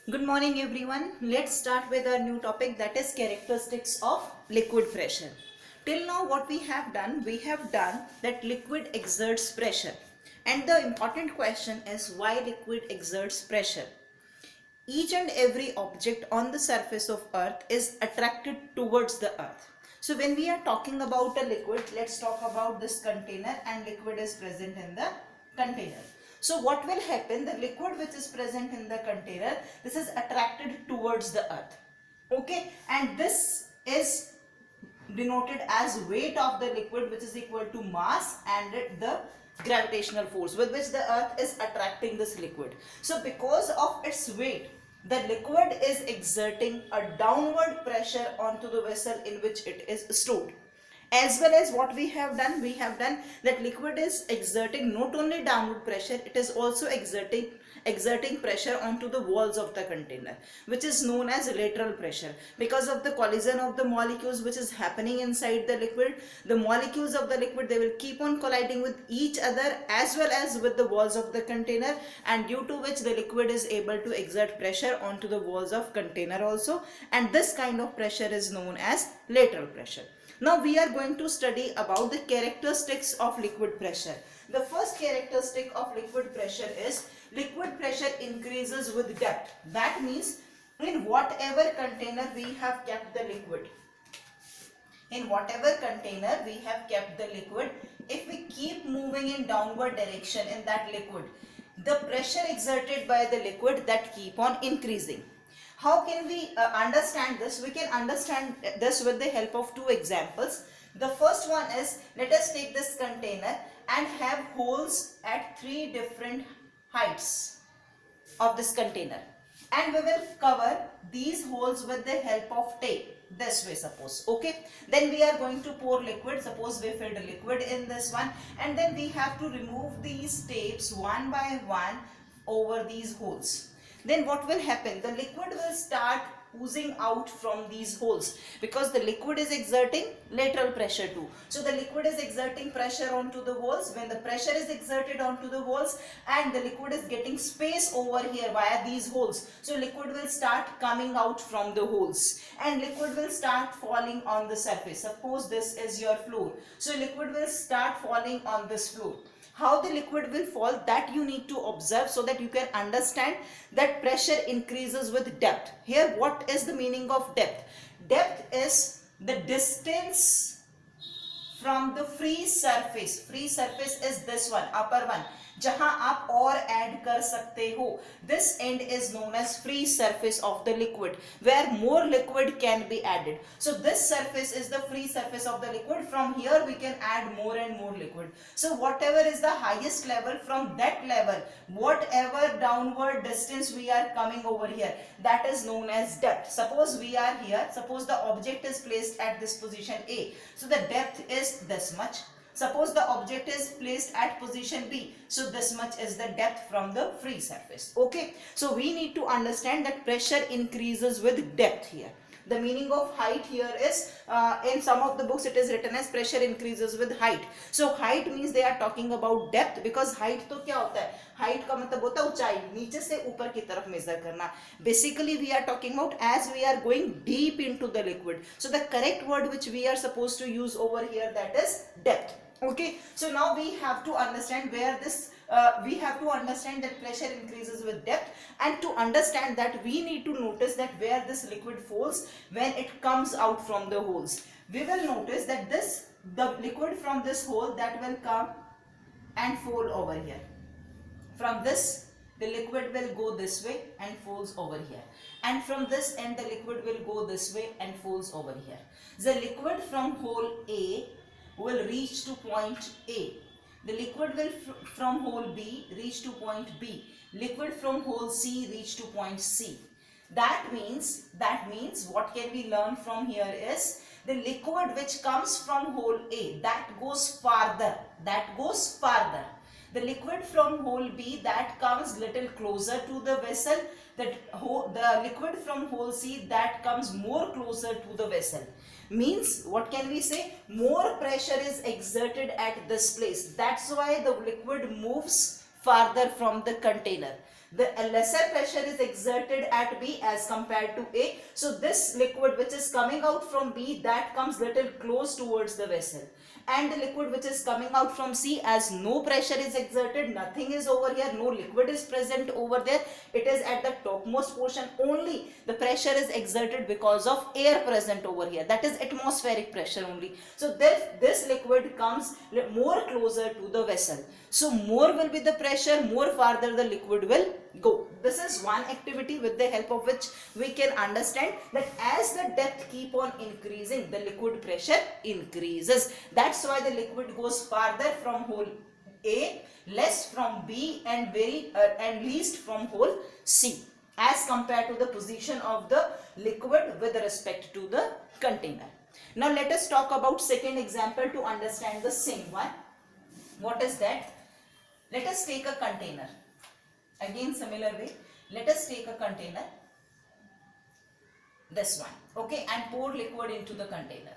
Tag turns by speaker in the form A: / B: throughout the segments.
A: Good morning everyone. Let's start with a new topic, that is characteristics of liquid pressure. Till now what we have done that liquid exerts pressure. And the important question is why liquid exerts pressure. Each and every object on the surface of earth is attracted towards the earth. So when we are talking about a liquid, let's talk about this container, and liquid is present in the container. So what will happen, the liquid which is present in the container, this is attracted towards the earth. Okay, and this is denoted as weight of the liquid, which is equal to mass and the gravitational force with which the earth is attracting this liquid. So because of its weight, the liquid is exerting a downward pressure onto the vessel in which it is stored. As well as what we have done that liquid is exerting not only downward pressure, it is also exerting pressure onto the walls of the container, which is known as lateral pressure. Because of the collision of the molecules which is happening inside the liquid, the molecules of the liquid, they will keep on colliding with each other as well as with the walls of the container, and due to which the liquid is able to exert pressure onto the walls of container also, and this kind of pressure is known as lateral pressure. Now we are going to study about the characteristics of liquid pressure. The first characteristic of liquid pressure is liquid pressure increases with depth. That means in whatever container we have kept the liquid, if we keep moving in downward direction in that liquid, the pressure exerted by the liquid, that keep on increasing. How can we understand this? We can understand this with the help of two examples. The first one is, let us take this container and have holes at three different heights of this container, and we will cover these holes with the help of tape, this way suppose. Okay, then we are going to pour liquid. Suppose we filled liquid in this one, and then we have to remove these tapes one by one over these holes. Then what will happen, the liquid will start oozing out from these holes, because the liquid is exerting lateral pressure too. So the liquid is exerting pressure onto the holes. When the pressure is exerted onto the holes and the liquid is getting space over here via these holes, so liquid will start coming out from the holes and liquid will start falling on the surface. Suppose this is your floor, so liquid will start falling on this floor. How the liquid will fall, that you need to observe, so that you can understand that pressure increases with depth. Here what is the meaning of depth? Depth is the distance from the free surface. Free surface is this one, upper one, जहां आप और add कर सकते हो. This end is known as free surface of the liquid, where more liquid can be added. So this surface is the free surface of the liquid. From here we can add more and more liquid. So whatever is the highest level, from that level, whatever downward distance we are coming over here, that is known as depth. Suppose we are here, suppose the object is placed at this position A, so the depth is this much. Suppose the object is placed at position B, so this much is the depth from the free surface. Okay, so we need to understand that pressure increases with depth here. The meaning of height here is, in some of the books it is written as pressure increases with height. So height means they are talking about depth, because height तो क्या होता है, height का मतलब होता है ऊंचाई, नीचे से ऊपर की तरफ मेजर करना. Basically we are talking about as we are going deep into the liquid. So the correct word which we are supposed to use over here, that is depth. Okay, so now we have to understand where this we have to understand that pressure increases with depth, and to understand that we need to notice that where this liquid falls when it comes out from the holes. We will notice that the liquid from this hole, that will come and fall over here. From this, the liquid will go this way and falls over here, and from this end the liquid will go this way and falls over here. The liquid from hole A will reach to point A. The liquid will from hole B reach to point B. Liquid from hole C reach to point C. That means what can we learn from here is, the liquid which comes from hole A, that goes farther. The liquid from hole B, that comes little closer to the vessel. The liquid from hole C, that comes more closer to the vessel. Means what can we say? More pressure is exerted at this place. That's why the liquid moves farther from the container. The lesser pressure is exerted at B as compared to A. So this liquid which is coming out from B, that comes little close towards the vessel. And the liquid which is coming out from C, as no pressure is exerted, nothing is over here, no liquid is present over there, it is at the topmost portion only. The pressure is exerted because of air present over here, that is atmospheric pressure only. So this liquid comes more closer to the vessel. So more will be the pressure, more farther the liquid will go. This is one activity with the help of which we can understand that as the depth keep on increasing, the liquid pressure increases. That's why the liquid goes farther from hole A, less from B, and least from hole C, as compared to the position of the liquid with respect to the container. Now let us talk about second example to understand the same one. What is that? Let us take a container. Again similar way, let us take a container, this one, okay, and pour liquid into the container.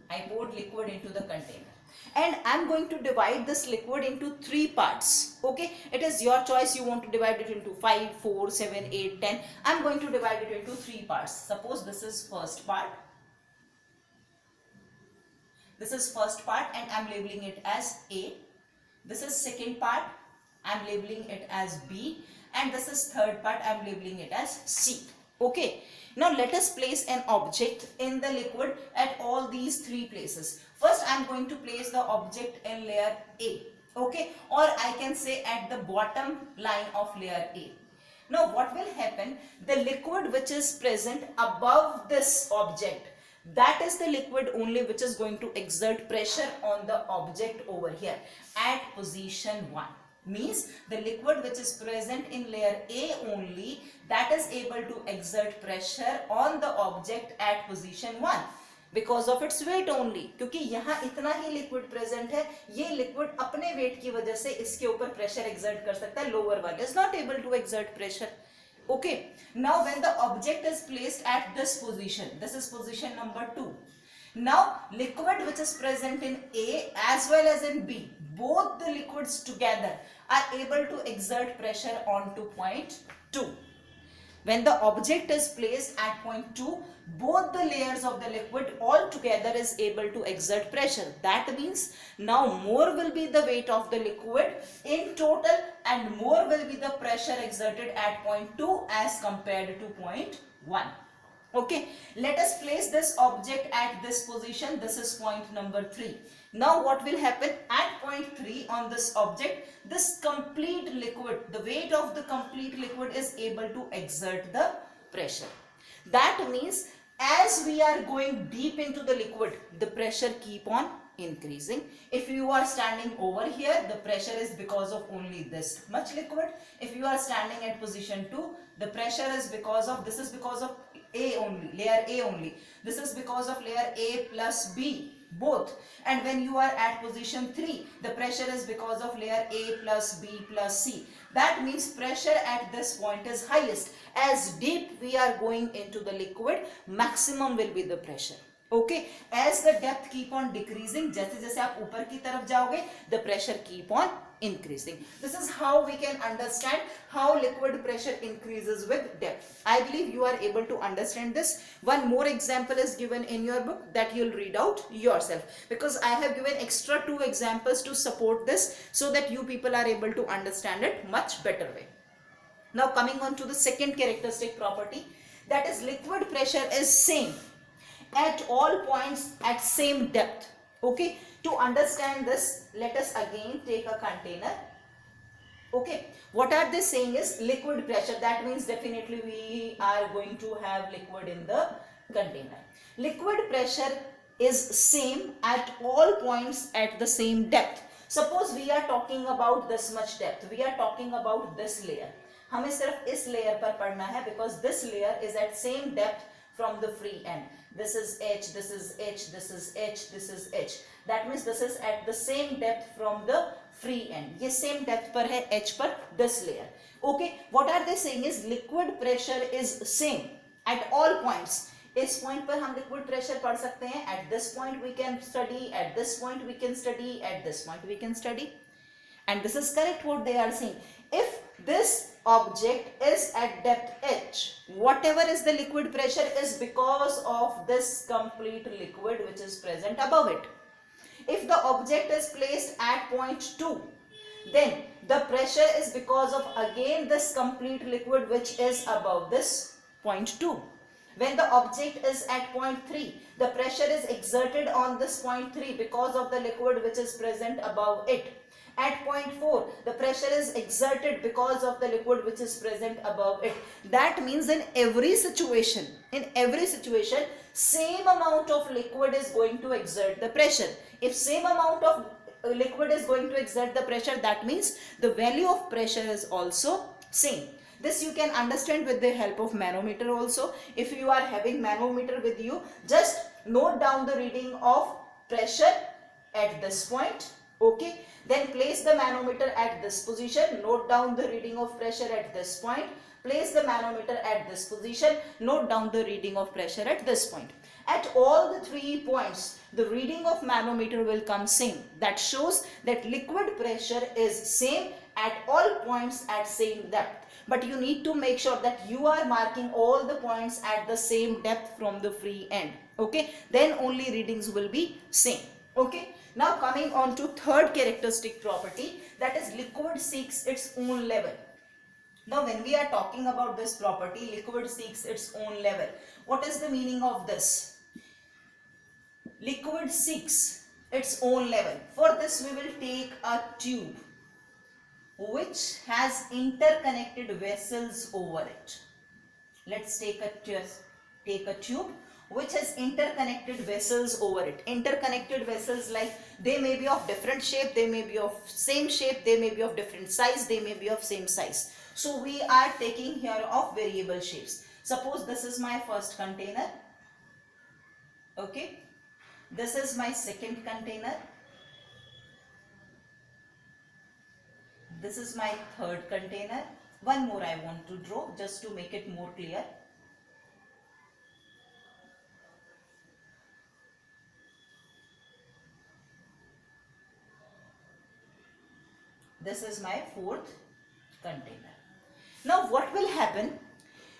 A: I poured liquid into the container and I am going to divide this liquid into 3 parts, okay. It is your choice, you want to divide it into 5, 4, 7, 8, 10. I am going to divide it into 3 parts. Suppose this is first part. This is first part and I am labeling it as A. This is second part, I am labeling it as B, and this is third part, I am labeling it as C. Okay. Now let us place an object in the liquid at all these 3 places. First I am going to place the object in layer A. Okay. Or I can say at the bottom line of layer A. Now what will happen? The liquid which is present above this object, that is the liquid only which is going to exert pressure on the object over here at position 1. Means the liquid which is present in layer A only, that is able to exert pressure on the object at position 1 because of its weight only. क्योंकि यहाँ इतना ही liquid present है, ये liquid अपने weight की वजह से इसके ऊपर pressure exert कर सकता है, lower one is not able to exert pressure. Okay, now when the object is placed at this position, this is position number 2. Now liquid which is present in A as well as in B, both the liquids together are able to exert pressure onto point 2. When the object is placed at point 2, both the layers of the liquid all together is able to exert pressure. That means now more will be the weight of the liquid in total and more will be the pressure exerted at point 2 as compared to point 1. Okay, let us place this object at this position. This is point number 3. Now what will happen at point 3 on this object? This complete liquid, the weight of the complete liquid is able to exert the pressure. That means as we are going deep into the liquid, the pressure keep on increasing. If you are standing over here, the pressure is because of only this much liquid. If you are standing at position 2, the pressure is because of, this is because of A only, layer A only. This is because of layer A plus B, both. And when you are at position 3, the pressure is because of layer A plus B plus C. That means pressure at this point is highest. As deep we are going into the liquid, maximum will be the pressure. Okay, as the depth keep on decreasing, जैसे जैसे आप ऊपर की तरफ जाओगे, the pressure keep on increasing. This is how we can understand how liquid pressure increases with depth. I believe you are able to understand this. One more example is given in your book that you'll read out yourself, because I have given extra 2 examples to support this so that you people are able to understand it much better way. Now coming on to the second characteristic property, that is liquid pressure is same at all points at same depth. Okay, to understand this, let us again take a container. Okay, what are they saying is liquid pressure. That means definitely we are going to have liquid in the container. Liquid pressure is same at all points at the same depth. Suppose we are talking about this much depth, we are talking about this layer. हमें सिर्फ इस layer पर पढ़ना है because this layer is at same depth from the free end. This is H, this is H, this is H, this is H. That means this is at the same depth from the free end. ये same depth पर है H पर this layer. Okay, what are they saying is liquid pressure is same at all points इस point पर हम liquid pressure पढ़ सकते हैं. At this point we can study, at this point we can study, at this point we can study. And this is correct what they are saying. If this object is at depth h, whatever is the liquid pressure is because of this complete liquid which is present above it. If the object is placed at point 2, then the pressure is because of again this complete liquid which is above this point 2. When the object is at point 3, the pressure is exerted on this point 3 because of the liquid which is present above it. At point 4, the pressure is exerted because of the liquid which is present above it. That means in every situation, same amount of liquid is going to exert the pressure. If same amount of liquid is going to exert the pressure, that means the value of pressure is also same. This you can understand with the help of manometer also. If you are having manometer with you, just note down the reading of pressure at this point. Okay, then place the manometer at this position, note down the reading of pressure at this point, place the manometer at this position, note down the reading of pressure at this point. At all the 3 points, the reading of manometer will come same. That shows that liquid pressure is same at all points at same depth. But you need to make sure that you are marking all the points at the same depth from the free end. Okay, then only readings will be same. Okay. Now coming on to third characteristic property, that is liquid seeks its own level. Now when we are talking about this property, liquid seeks its own level, what is the meaning of this? Liquid seeks its own level. For this we will take a tube which has interconnected vessels over it. Let's take a tube which has interconnected vessels over it. Interconnected vessels, like they may be of different shape, they may be of same shape, they may be of different size, they may be of same size. So we are taking here of variable shapes. Suppose this is my first container. Okay, this is my second container. This is my third container. One more I want to draw just to make it more clear. This is my fourth container. Now what will happen?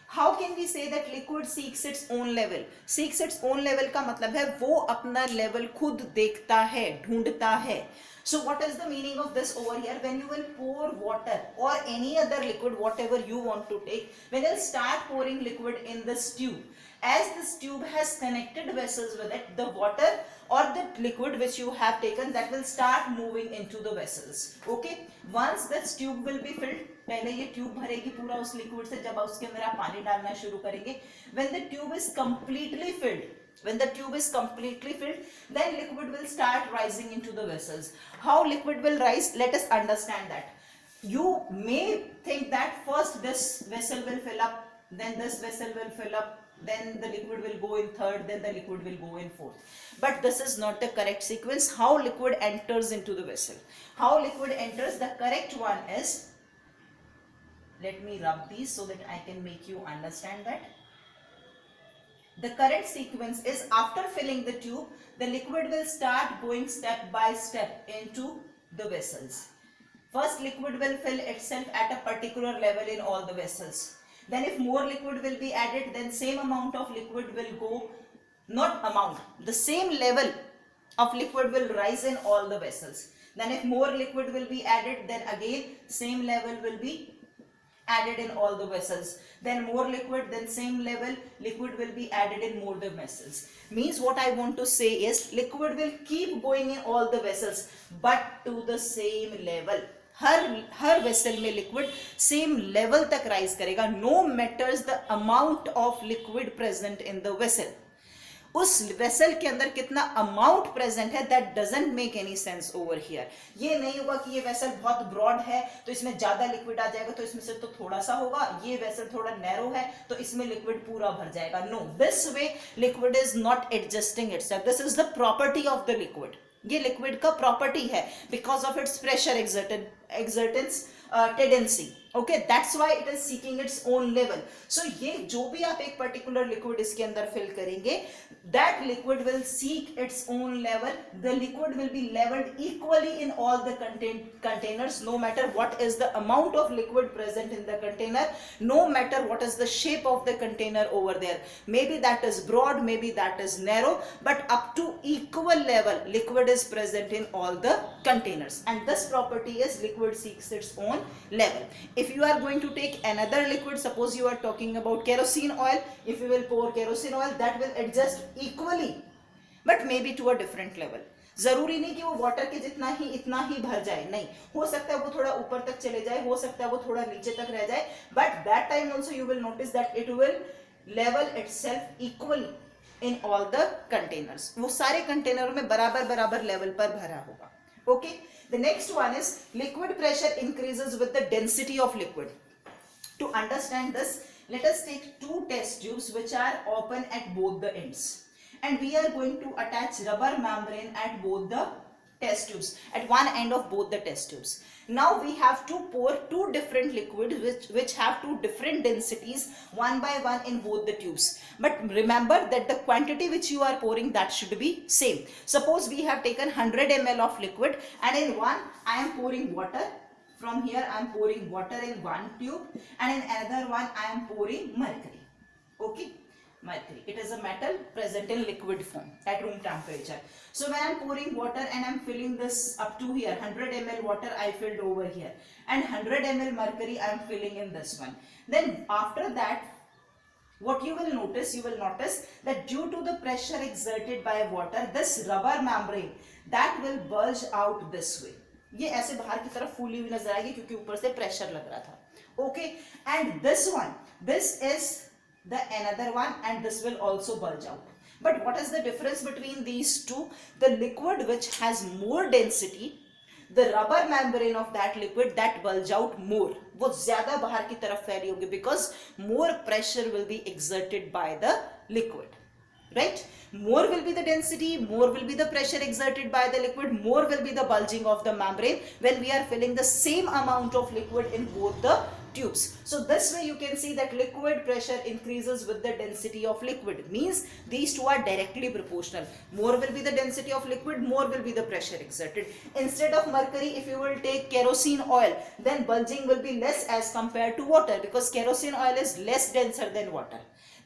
A: How can we say that liquid seeks its own level? Seeks its own level का मतलब है वो अपना level खुद देखता है, ढूंढता है. So what is the meaning of this over here? When you will pour water or any other liquid, whatever you want to take, when you will start pouring liquid in this tube, as this tube has connected vessels with it, the water or the liquid which you have taken, that will start moving into the vessels. Okay, once this tube will be filled, पहले ये tube भरेगी पूरा उस liquid से, जब उसके अंदर आप पानी डालना शुरू करेंगे, when the tube is completely filled, then liquid will start rising into the vessels. How liquid will rise? Let us understand that. You may think that first this vessel will fill up, then this vessel will fill up, then the liquid will go in third, then the liquid will go in fourth. But this is not the correct sequence. How liquid enters into the vessel? How liquid enters? The correct one is, let me rub these so that I can make you understand that. The correct sequence is, after filling the tube, the liquid will start going step by step into the vessels. First, liquid will fill itself at a particular level in all the vessels. Then if more liquid will be added, then same amount of liquid will go, not amount, the same level of liquid will rise in all the vessels. Then if more liquid will be added, then again same level will be added in all the vessels. Then more liquid, then same level liquid will be added in more the vessels. Means what I want to say is, liquid will keep going in all the vessels but to the same level. हर vessel में liquid same level तक rise करेगा, no matters the amount of liquid present in the vessel. उस vessel के अंदर कितना amount present है, that doesn't make any sense over here. ये नहीं होगा कि ये वेसल बहुत ब्रॉड है तो इसमें ज्यादा लिक्विड आ जाएगा तो इसमें से तो थोड़ा सा होगा, ये वेसल थोड़ा नैरो है तो इसमें लिक्विड पूरा भर जाएगा. No, this way liquid is not adjusting itself. This is the property of the liquid. ये लिक्विड का प्रॉपर्टी है because of its pressure exerted exertance tendency. Okay, that's why it is seeking its own level. So ये जो भी आप एक particular liquid इसके अंदर fill करेंगे, that liquid will seek its own level. The liquid will be leveled equally in all the containers, no matter what is the amount of liquid present in the container, no matter what is the shape of the container over there. Maybe that is broad, maybe that is narrow, but up to equal level liquid is present in all the containers, and this property is liquid seeks its own level. If you are going to take another liquid, suppose you are talking about kerosene oil, if you will pour kerosene oil, that will adjust equally but maybe to a different level. जरूरी नहीं कि वो water के जितना ही इतना ही भर जाए, नहीं, हो सकता है वो थोड़ा ऊपर तक चले जाए, हो सकता है वो थोड़ा नीचे तक रह जाए, but that time also you will notice that it will level itself equally in all the containers. वो सारे कंटेनरों में बराबर बराबर लेवल पर भरा होगा. Okay, the next one is liquid pressure increases with the density of liquid. To understand this, let us take two test tubes which are open at both the ends, and we are going to attach rubber membrane at both the test tubes, at one end of both the test tubes. Now we have to pour two different liquids which have two different densities, one by one in both the tubes. But remember that the quantity which you are pouring, that should be same. Suppose we have taken 100 ml of liquid, and in one I am pouring water. From here I am pouring water in one tube, and in another one I am pouring mercury. Okay, mercury, it is a metal present in liquid form at room temperature. So when I am pouring water and I am filling this up to here, 100 ml water I filled over here, and 100 ml mercury I am filling in this one. Then after that, what you will notice that due to the pressure exerted by water, this rubber membrane, that will bulge out this way. ये ऐसे बाहर की तरफ फूली हुई नजर आएगी क्योंकि ऊपर से प्रेशर लग रहा था. Okay, and this one, this is the another one, and this will also bulge out. But what is the difference between these two? The liquid which has more density, the rubber membrane of that liquid, that bulge out more, वो ज्यादा बाहर की तरफ फैली होगी, because more pressure will be exerted by the liquid. Right? More will be the density, more will be the pressure exerted by the liquid, more will be the bulging of the membrane when we are filling the same amount of liquid in both the tubes. So this way you can see that liquid pressure increases with the density of liquid, means these two are directly proportional. More will be the density of liquid, more will be the pressure exerted. Instead of mercury, if you will take kerosene oil, then bulging will be less as compared to water, because kerosene oil is less denser than water.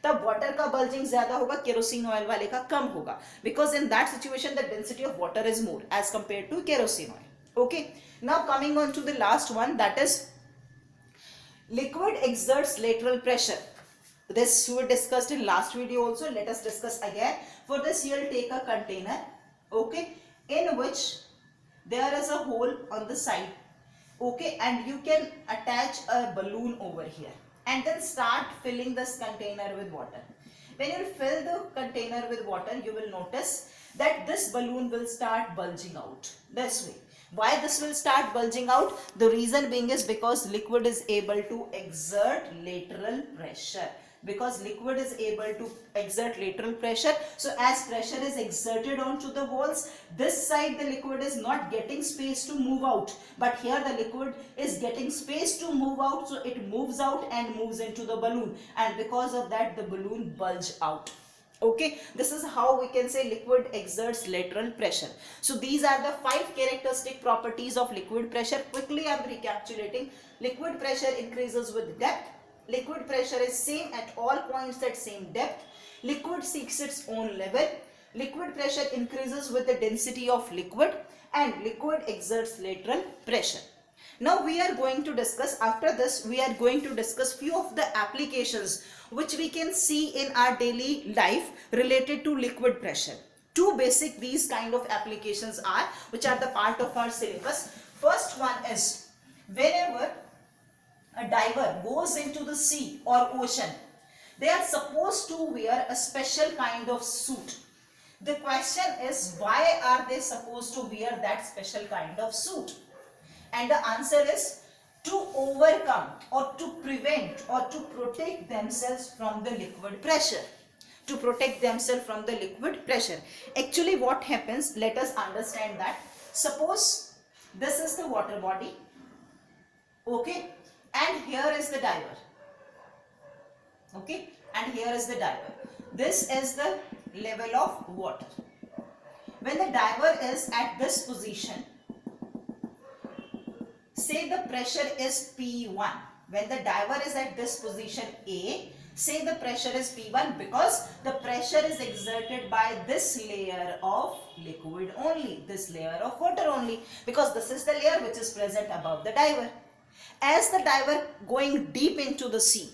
A: तब water का bulging ज्यादा होगा, kerosene oil वाले का कम होगा, because in that situation the density of water is more as compared to kerosene oil. Okay, now coming on to the last one, that is liquid exerts lateral pressure. This we discussed in last video also. Let us discuss again. For this you will take a container, okay, in which there is a hole on the side, okay, and you can attach a balloon over here and then start filling this container with water. When you fill the container with water, you will notice that this balloon will start bulging out this way. Why this will start bulging out? The reason being is because liquid is able to exert lateral pressure. Because liquid is able to exert lateral pressure, so as pressure is exerted onto the walls, this side the liquid is not getting space to move out, but here the liquid is getting space to move out, so it moves out and moves into the balloon, and because of that the balloon bulge out. Okay, this is how we can say liquid exerts lateral pressure. So these are the 5 characteristic properties of liquid pressure. Quickly I am recapitulating. Liquid pressure increases with depth. Liquid pressure is same at all points at same depth. Liquid seeks its own level. Liquid pressure increases with the density of liquid, and liquid exerts lateral pressure. Now we are going to discuss, after this we are going to discuss few of the applications which we can see in our daily life related to liquid pressure. Two basic these kind of applications are, which are the part of our syllabus. First one is whenever a diver goes into the sea or ocean, they are supposed to wear a special kind of suit. The question is, why are they supposed to wear that special kind of suit? And the answer is to overcome or to prevent or to protect themselves from the liquid pressure. To protect themselves from the liquid pressure. Actually what happens, let us understand that. Suppose this is the water body, Okay, and here is the diver. Okay, and here is the diver. This is the level of water. When the diver is at this position, say the pressure is P1. When the diver is at this position A, say the pressure is P1 because the pressure is exerted by this layer of liquid only, this layer of water only, because this is the layer which is present above the diver. As the diver going deep into the sea,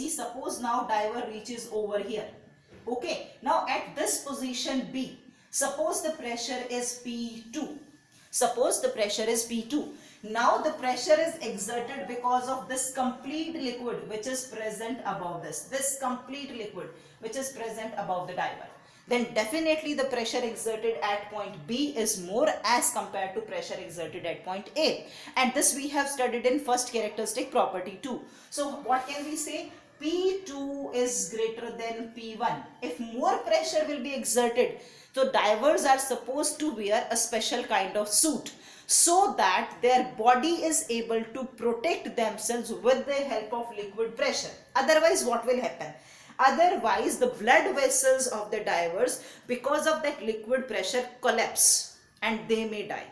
A: suppose now diver reaches over here. Okay, now at this position B, suppose the pressure is P2. Now the pressure is exerted because of this complete liquid which is present above this complete liquid which is present above the diver. Then definitely the pressure exerted at point B is more as compared to pressure exerted at point A. And this we have studied in first characteristic property 2. So what can we say? P2 is greater than P1. If more pressure will be exerted, so divers are supposed to wear a special kind of suit so that their body is able to protect themselves with the help of liquid pressure. Otherwise, what will happen? Otherwise, the blood vessels of the divers, because of that liquid pressure, collapse and they may die.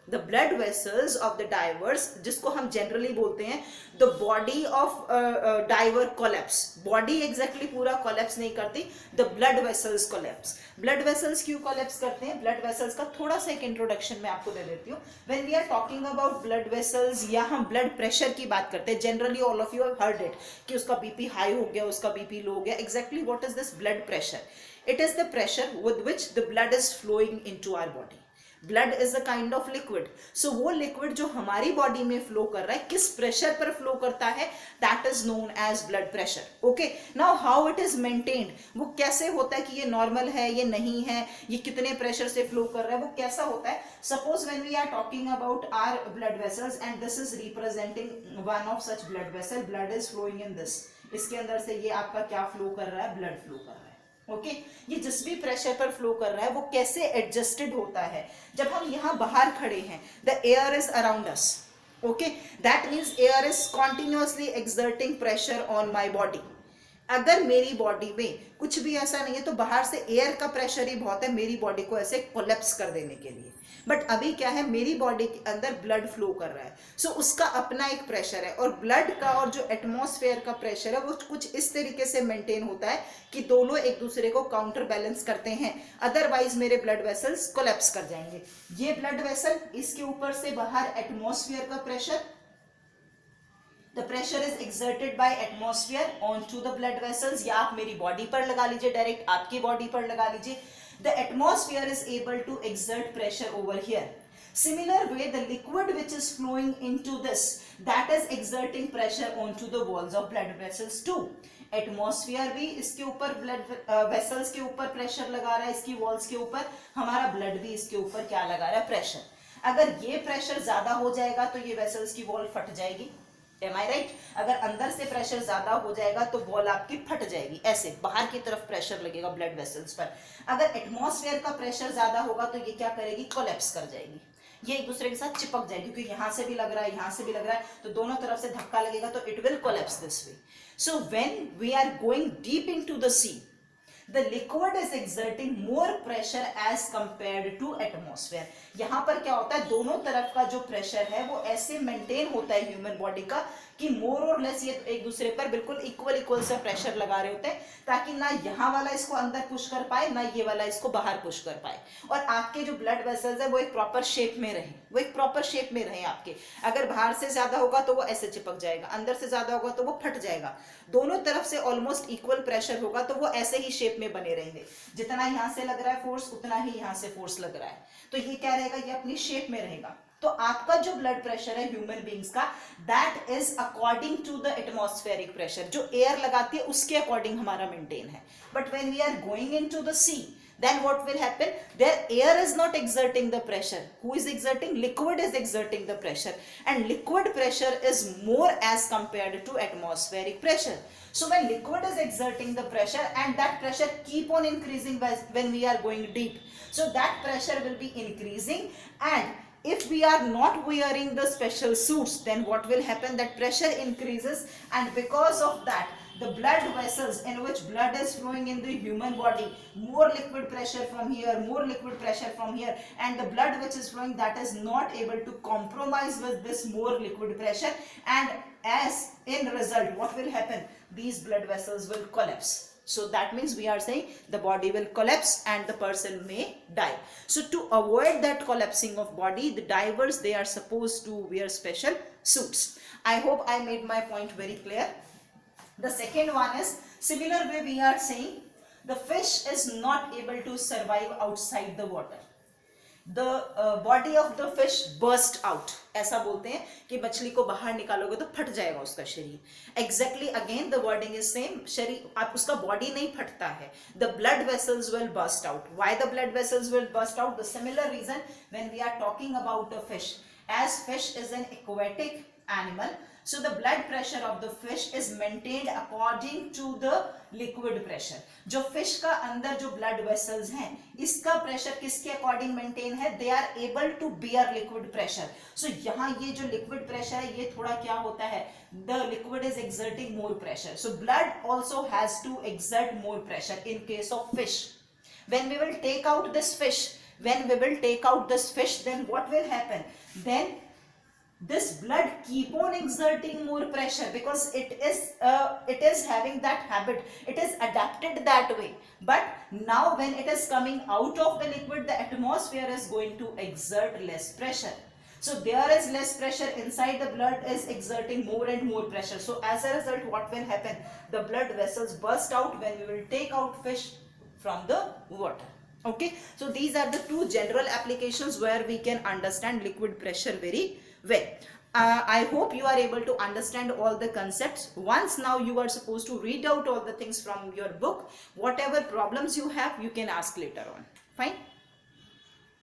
A: The blood vessels of the divers, जिसको हम generally बोलते हैं, the body of diver collapse. Body exactly पूरा collapse नहीं करती, the blood vessels collapse. Blood vessels क्यों collapse करते हैं? Blood vessels का थोड़ा सा एक introduction मैं आपको दे देती हूँ. When we are talking about blood vessels या हम blood pressure की बात करते हैं, generally all of you have heard it कि उसका BP high हो गया, उसका BP low हो गया. Exactly what is this blood pressure? It is the pressure with which the blood is flowing into our body. Blood is a kind of liquid. So वो liquid जो हमारी body में flow कर रहा है, किस प्रेशर पर फ्लो करता है, that is known as blood pressure. Okay, now how it is maintained, वो कैसे होता है कि ये नॉर्मल है, ये नहीं है, ये कितने प्रेशर से फ्लो कर रहा है, वो कैसा होता है. Suppose when we are talking about our blood vessels and this is representing one of such blood vessel, blood is flowing in this. इसके अंदर से ये आपका क्या फ्लो कर रहा है, ब्लड फ्लो कर रहा है. ओके, ये जिस भी प्रेशर पर फ्लो कर रहा है वो कैसे एडजस्टेड होता है. जब हम यहाँ बाहर खड़े हैं, the air is around us. Okay, that means air is continuously exerting pressure on my body. अगर मेरी बॉडी में कुछ भी ऐसा नहीं है तो बाहर से एयर का प्रेशर ही बहुत है मेरी बॉडी को ऐसे कोलैप्स कर देने के लिए. बट अभी क्या है, मेरी बॉडी के अंदर ब्लड फ्लो कर रहा है, सो उसका अपना एक प्रेशर है. और ब्लड का और जो एटमॉस्फेयर का प्रेशर है वो कुछ इस तरीके से मेंटेन होता है कि दोनों एक दूसरे को काउंटर बैलेंस करते हैं. अदरवाइज मेरे ब्लड वेसल्स कोलैप्स कर जाएंगे. ये ब्लड वेसल, इसके ऊपर से बाहर एटमॉस्फेयर का pressure, the pressure is exerted by atmosphere onto the blood vessels. या आप मेरी बॉडी पर लगा लीजिए, डायरेक्ट आपकी बॉडी पर लगा लीजिए. The atmosphere is able to exert pressure over here. Similar way, the liquid which is flowing into this, that is exerting pressure onto the walls of blood vessels too. Atmosphere भी इसके ऊपर blood vessels के ऊपर pressure लगा रहा है, इसकी walls के ऊपर. हमारा ब्लड भी इसके ऊपर क्या लगा रहा है, प्रेशर. अगर ये प्रेशर ज्यादा हो जाएगा तो ये वेसल्स की वॉल फट जाएगी. Am I right? अगर अंदर से प्रेशर ज्यादा हो जाएगा तो वॉल आपकी फट जाएगी, ऐसे बाहर की तरफ प्रेशर लगेगा ब्लड वेसल्स पर. अगर एटमॉस्फेयर का प्रेशर ज्यादा होगा तो ये क्या करेगी, कोलैप्स कर जाएगी. ये एक दूसरे के साथ चिपक जाएगी, क्योंकि यहाँ से भी लग रहा है, यहाँ से भी लग रहा है, तो दोनों तरफ से धक्का लगेगा तो it will collapse this way. So when we are going deep into the sea, the liquid is exerting more pressure as compared to atmosphere. यहाँ पर क्या होता है, दोनों तरफ का जो प्रेशर है वो ऐसे मेंटेन होता है ह्यूमन बॉडी का कि मोर और लेस ये एक दूसरे पर बिल्कुल इक्वल सा प्रेशर लगा रहे होते हैं, ताकि ना यहाँ वाला इसको अंदर पुश कर पाए, ना ये वाला इसको बाहर पुश कर पाए. और आपके जो ब्लड वेसल्स है वो एक प्रॉपर शेप में रहे, आपके. अगर बाहर से ज्यादा होगा तो वो ऐसे चिपक जाएगा, अंदर से ज्यादा होगा तो वो फट जाएगा. दोनों तरफ से ऑलमोस्ट इक्वल प्रेशर होगा तो वो ऐसे ही शेप में बने रहेंगे. जितना यहाँ से लग रहा है फोर्स, उतना ही यहाँ से फोर्स लग रहा है, तो ये क्या रहेगा, ये अपनी शेप में रहेगा. तो आपका जो ब्लड प्रेशर है ह्यूमन बींग्स का, that is according to the atmospheric pressure. जो एयर लगाती है उसके अकॉर्डिंग हमारा मेंटेन है. But when we are going into the sea, then what will happen, their air is not exerting the pressure. Who is exerting? Liquid is exerting the pressure, and liquid pressure is more as compared to atmospheric pressure. So when liquid is exerting the pressure, and that pressure keep on increasing when we are going deep, so that pressure will be increasing, and if we are not wearing the special suits, then what will happen, that pressure increases, and because of that the blood vessels in which blood is flowing in the human body, more liquid pressure from here, more liquid pressure from here, and the blood which is flowing, that is not able to compromise with this more liquid pressure, and as in result what will happen, these blood vessels will collapse. So that means we are saying the body will collapse and the person may die. So to avoid that collapsing of body, the divers, they are supposed to wear special suits. I hope I made my point very clear. The second one is, similar way we are saying the fish is not able to survive outside the water. The body of the fish burst out. ऐसा बोलते हैं कि मछली को बाहर निकालोगे तो फट जाएगा उसका शरीर. Exactly again the wording is same. शरीर आप उसका body नहीं फटता है. The blood vessels will burst out. Why the blood vessels will burst out? The similar reason when we are talking about a fish. As fish is an aquatic animal, so the blood pressure of the fish is maintained according to the liquid pressure. जो fish का अंदर जो blood vessels हैं, इसका pressure किसके according maintain है? They are able to bear liquid pressure. So यहाँ ये जो liquid pressure है, ये थोड़ा क्या होता है? The liquid is exerting more pressure. So blood also has to exert more pressure in case of fish. When we will take out this fish, then what will happen? Then this blood keep on exerting more pressure because it is having that habit, it is adapted that way. But now when it is coming out of the liquid, the atmosphere is going to exert less pressure. So there is less pressure inside, the blood is exerting more and more pressure. So as a result, what will happen? The blood vessels burst out when we will take out fish from the water. Okay, so these are the two general applications where we can understand liquid pressure very well. I hope you are able to understand all the concepts. Once now you are supposed to read out all the things from your book. Whatever problems you have, you can ask later on. Fine.